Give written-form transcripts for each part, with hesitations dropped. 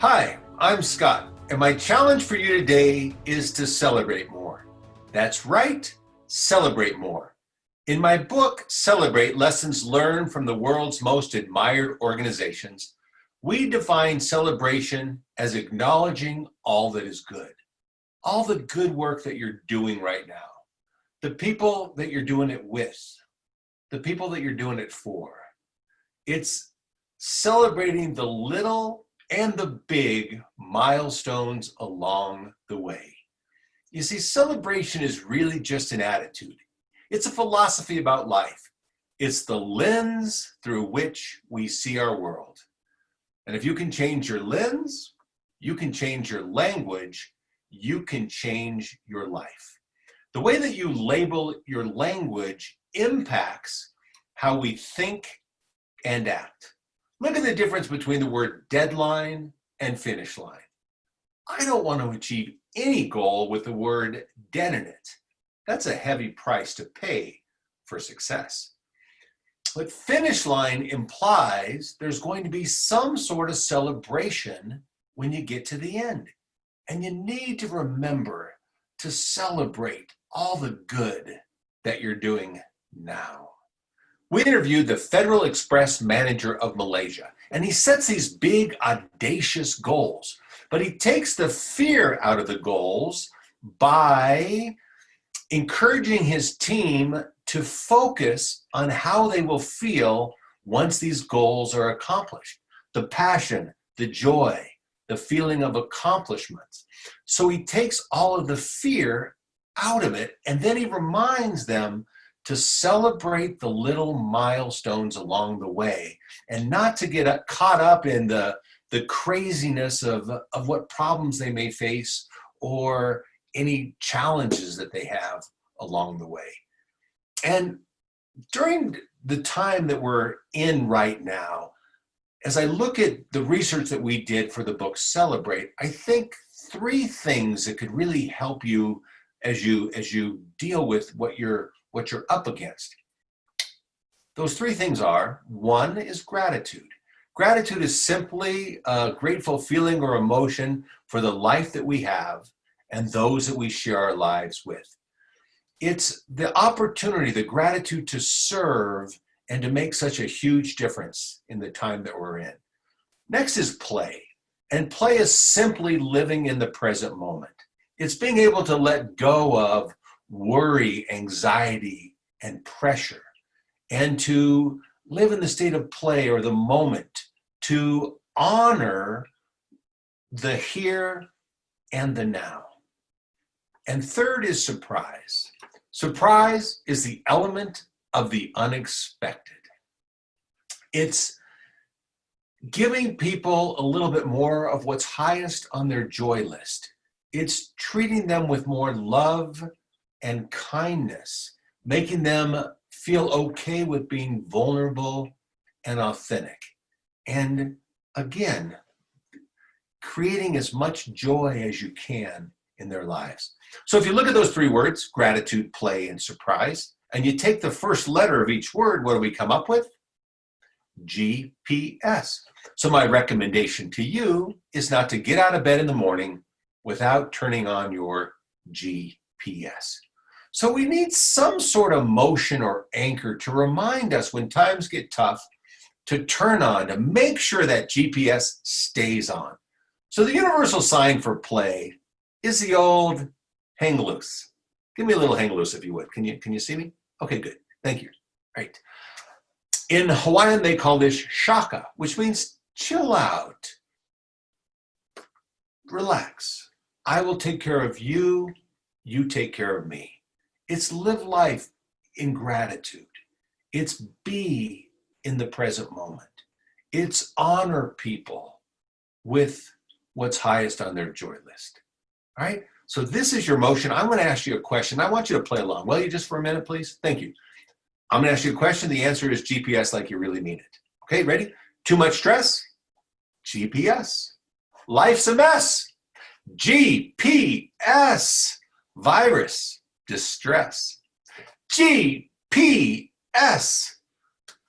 Hi, I'm Scott, and my challenge for you today is to celebrate more. That's right, celebrate more. In my book, Celebrate Lessons Learned from the World's Most Admired Organizations, we define celebration as acknowledging all that is good, all the good work that you're doing right now, the people that you're doing it with, the people that you're doing it for. It's celebrating the little and the big milestones along the way. You see, celebration is really just an attitude. It's a philosophy about life. It's the lens through which we see our world. And if you can change your lens, you can change your language, you can change your life. The way that you label your language impacts how we think and act. Look at the difference between the word deadline and finish line. I don't want to achieve any goal with the word dead in it. That's a heavy price to pay for success. But finish line implies there's going to be some sort of celebration when you get to the end. And you need to remember to celebrate all the good that you're doing now. We interviewed the Federal Express manager of Malaysia, and he sets these big, audacious goals, but he takes the fear out of the goals by encouraging his team to focus on how they will feel once these goals are accomplished. The passion, the joy, the feeling of accomplishment. So he takes all of the fear out of it, and then he reminds them to celebrate the little milestones along the way and not to get caught up in the craziness of what problems they may face or any challenges that they have along the way. And during the time that we're in right now, as I look at the research that we did for the book Celebrate, I think three things that could really help you as you deal with what you're up against. Those three things are, one is gratitude. Gratitude is simply a grateful feeling or emotion for the life that we have and those that we share our lives with. It's the opportunity, the gratitude to serve and to make such a huge difference in the time that we're in. Next is play. And play is simply living in the present moment. It's being able to let go of worry, anxiety, and pressure, and to live in the state of play or the moment, to honor the here and the now. And third is surprise. Surprise is the element of the unexpected. It's giving people a little bit more of what's highest on their joy list. It's treating them with more love and kindness, making them feel okay with being vulnerable and authentic. And again, creating as much joy as you can in their lives. So if you look at those three words, gratitude, play, and surprise, and you take the first letter of each word, what do we come up with? GPS. So my recommendation to you is not to get out of bed in the morning without turning on your GPS. So we need some sort of motion or anchor to remind us when times get tough to turn on, to make sure that GPS stays on. So the universal sign for play is the old hang loose. Give me a little hang loose if you would. Can you see me? Okay, good. Thank you. Right. In Hawaiian, they call this shaka, which means chill out. Relax. I will take care of you. You take care of me. It's live life in gratitude. It's be in the present moment. It's honor people with what's highest on their joy list. All right? So this is your motion. I'm going to ask you a question. I want you to play along. Will you just for a minute, please? Thank you. I'm going to ask you a question. The answer is GPS like you really mean it. Okay, ready? Too much stress? GPS. Life's a mess? GPS. Virus. Distress. GPS.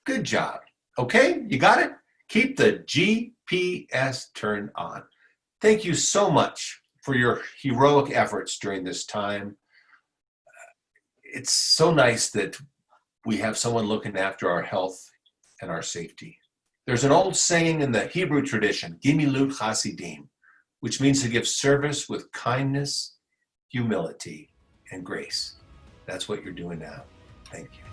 Good job. Okay, you got it? Keep the GPS turned on. Thank you so much for your heroic efforts during this time. It's so nice that we have someone looking after our health and our safety. There's an old saying in the Hebrew tradition, Gimilut Hasidim, which means to give service with kindness, humility, and grace. That's what you're doing now. Thank you.